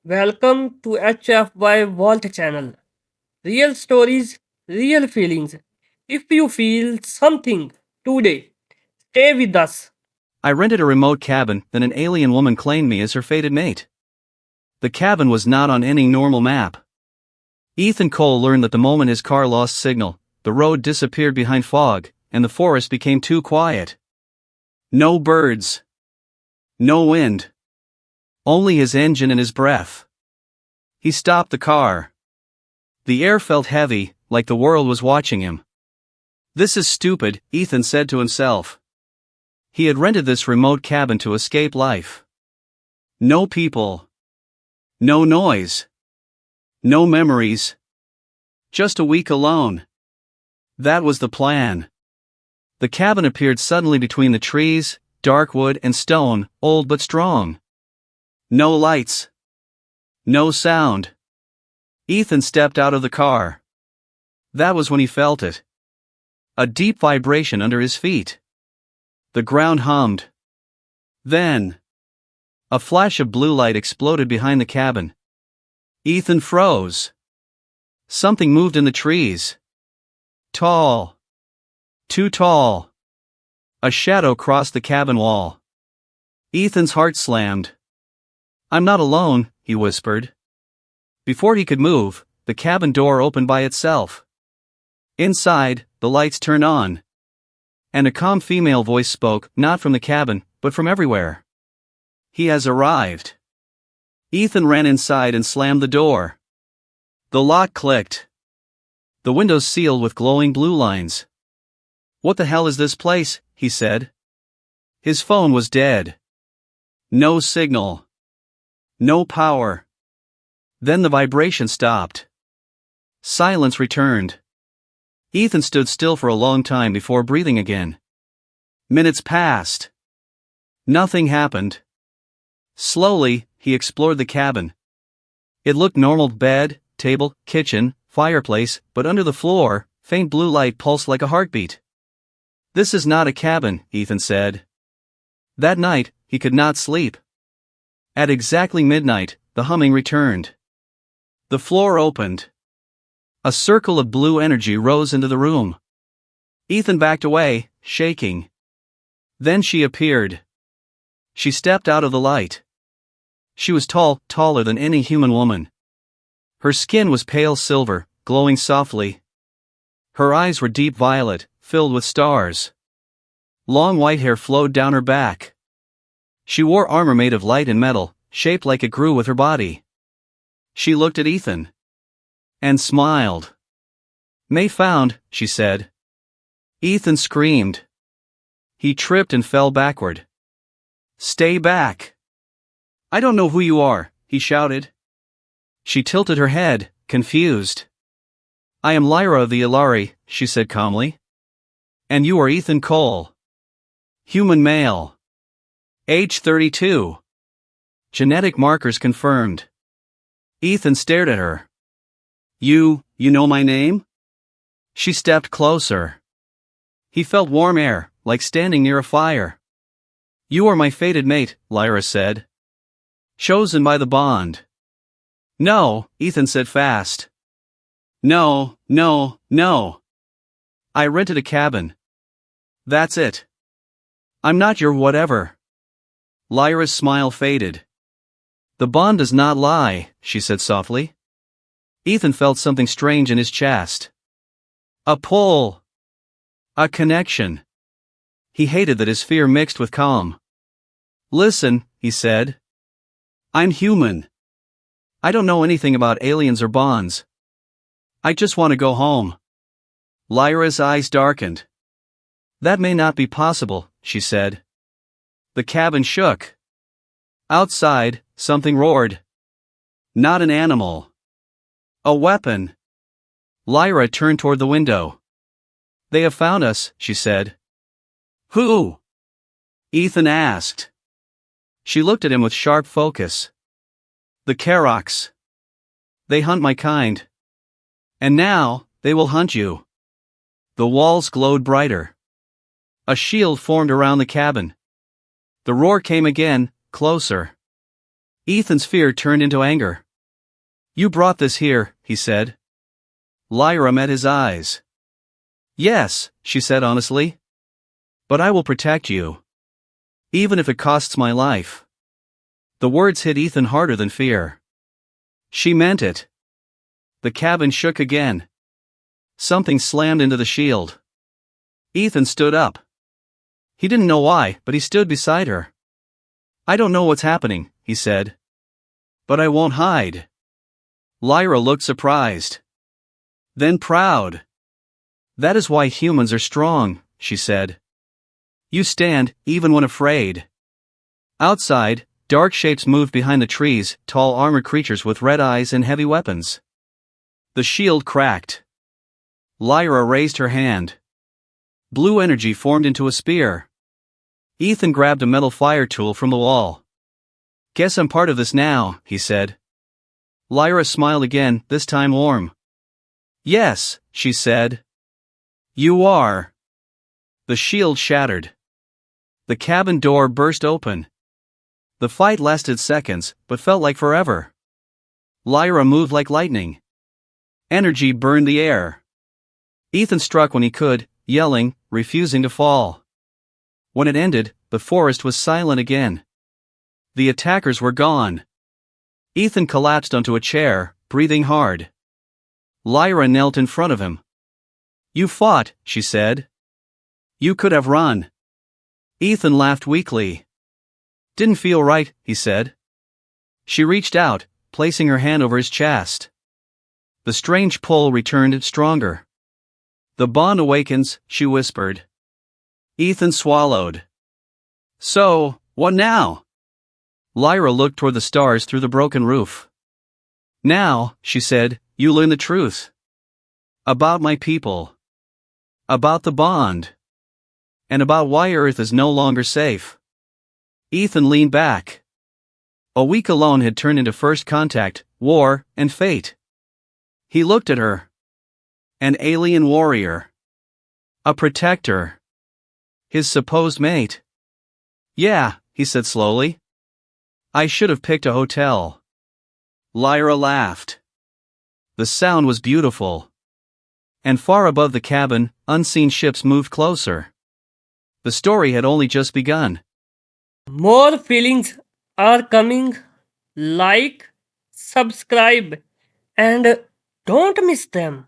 Welcome to HFY Vault channel. Real stories, real feelings. If you feel something today, stay with us. I rented a remote cabin, then an alien woman claimed me as her fated mate. The cabin was not on any normal map. Ethan Cole learned that the moment his car lost signal, the road disappeared behind fog, and the forest became too quiet. No birds. No wind. Only his engine and his breath. He stopped the car. The air felt heavy, like the world was watching him. This is stupid, Ethan said to himself. He had rented this remote cabin to escape life. No people. No noise. No memories. Just a week alone. That was the plan. The cabin appeared suddenly between the trees, dark wood and stone, old but strong. No lights. No sound. Ethan stepped out of the car. That was when he felt it. A deep vibration under his feet. The ground hummed. Then, a flash of blue light exploded behind the cabin. Ethan froze. Something moved in the trees. Tall. Too tall. A shadow crossed the cabin wall. Ethan's heart slammed. I'm not alone, he whispered. Before he could move, the cabin door opened by itself. Inside, the lights turned on. And a calm female voice spoke, not from the cabin, but from everywhere. He has arrived. Ethan ran inside and slammed the door. The lock clicked. The windows sealed with glowing blue lines. What the hell is this place? He said. His phone was dead. No signal. No power. Then the vibration stopped. Silence returned. Ethan stood still for a long time before breathing again. Minutes passed. Nothing happened. Slowly, he explored the cabin. It looked normal: bed, table, kitchen, fireplace, but under the floor, faint blue light pulsed like a heartbeat. This is not a cabin, Ethan said. That night, he could not sleep. At exactly midnight, the humming returned. The floor opened. A circle of blue energy rose into the room. Ethan backed away, shaking. Then she appeared. She stepped out of the light. She was tall, taller than any human woman. Her skin was pale silver, glowing softly. Her eyes were deep violet, filled with stars. Long white hair flowed down her back. She wore armor made of light and metal, shaped like it grew with her body. She looked at Ethan. And smiled. May found, she said. Ethan screamed. He tripped and fell backward. Stay back. I don't know who you are, he shouted. She tilted her head, confused. I am Lyra of the Ilari, she said calmly. And you are Ethan Cole. Human male. Age 32. Genetic markers confirmed. Ethan stared at her. You know my name? She stepped closer. He felt warm air, like standing near a fire. You are my fated mate, Lyra said. Chosen by the bond. No, Ethan said fast. No. I rented a cabin. That's it. I'm not your whatever. Lyra's smile faded. The bond does not lie, she said softly. Ethan felt something strange in his chest. A pull. A connection. He hated that his fear mixed with calm. Listen, he said. I'm human. I don't know anything about aliens or bonds. I just want to go home. Lyra's eyes darkened. That may not be possible, she said. The cabin shook. Outside, something roared. Not an animal. A weapon. Lyra turned toward the window. They have found us, she said. Who? Ethan asked. She looked at him with sharp focus. The Karoks. They hunt my kind. And now, they will hunt you. The walls glowed brighter. A shield formed around the cabin. The roar came again, closer. Ethan's fear turned into anger. You brought this here, he said. Lyra met his eyes. Yes, she said honestly. But I will protect you. Even if it costs my life. The words hit Ethan harder than fear. She meant it. The cabin shook again. Something slammed into the shield. Ethan stood up. He didn't know why, but he stood beside her. I don't know what's happening, he said. But I won't hide. Lyra looked surprised. Then proud. That is why humans are strong, she said. You stand, even when afraid. Outside, dark shapes moved behind the trees, tall armored creatures with red eyes and heavy weapons. The shield cracked. Lyra raised her hand. Blue energy formed into a spear. Ethan grabbed a metal fire tool from the wall. Guess I'm part of this now, he said. Lyra smiled again, this time warm. Yes, she said. You are. The shield shattered. The cabin door burst open. The fight lasted seconds, but felt like forever. Lyra moved like lightning. Energy burned the air. Ethan struck when he could, yelling, refusing to fall. When it ended, the forest was silent again. The attackers were gone. Ethan collapsed onto a chair, breathing hard. Lyra knelt in front of him. You fought, she said. You could have run. Ethan laughed weakly. Didn't feel right, he said. She reached out, placing her hand over his chest. The strange pull returned stronger. The bond awakens, she whispered. Ethan swallowed. So, what now? Lyra looked toward the stars through the broken roof. Now, she said, you learn the truth. About my people. About the bond. And about why Earth is no longer safe. Ethan leaned back. A week alone had turned into first contact, war, and fate. He looked at her. An alien warrior. A protector. His supposed mate. Yeah, he said slowly. I should have picked a hotel. Lyra laughed. The sound was beautiful. And far above the cabin, unseen ships moved closer. The story had only just begun. More feelings are coming. Like, subscribe, and don't miss them.